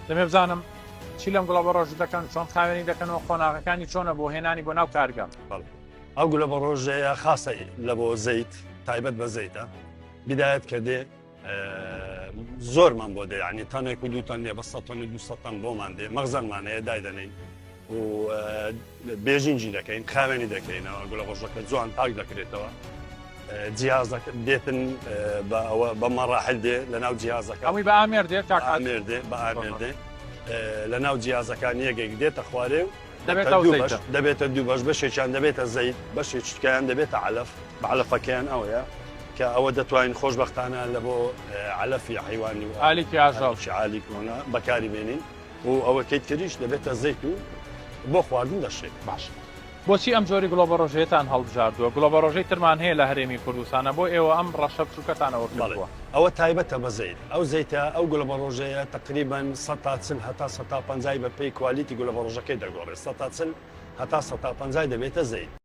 دەمێ بزانم چی لەم گوڵە بە ڕۆژ دەکەن چۆن خاوێنی دەکەنەوە خۆناغەکانی چۆنە بۆ هێنانی بۆ ناو کارگەم ئەو گوڵە بە ڕۆژەیە خاصە لە بۆ زەیت تایبەت بە زەیتە بدایەت کردێ زۆرمان بۆ دێ ینی تەنێک و دووتان لێ بە 200 تەن بۆمان دێ مەغزانمانەیە دایدەنین و بێژینجی دەکەین خاوێنی دەکەینەوە گوڵە ڕۆژەکە جوان پاک دەکرێتەوە جیازەکە دێتن بە مەڕاحل دێ لە ناو جیازەکە ئەوی بە ئامێر دێت ئامێر دێ بە ئامێر دێ لە ناو جیازەکان یەکێک دێتە خوارێ و دەبێتە دوو بەش بەشێکیان دەبێتە زەیت بەشێکیان دەبێتە علف بە علەفەکەیان ئەوەیە کە ئەوە دەتوانین خۆشبەختانە لە بۆ علەفی حیوانی و ئالیکی ئاژەڵ عالی کۆنا بەکاری بێنین و ئەوە کەیتریش دەبێتە زەیت و بۆ خواردن دەشێت باش بۆچی ئەم جۆری گوڵە بە ڕۆژەیەتان هەڵبژاردووە گوڵە بە ڕۆژەی ترمان هەیە لە هەرێمی کوردستانە بۆ ئێوە ئەم ڕەشە بچووکەتانەوە کردووە ئەوە تایبەتە بە زەیت ئەو زەیتە ئەو گوڵە بە ڕۆژەیە تقریبان 140 هەتا 150 بە پێی کوالیتی گوڵە بە ڕۆژەکەی دەگۆڕێت 140 هەتا 150 دەبێتە زەیت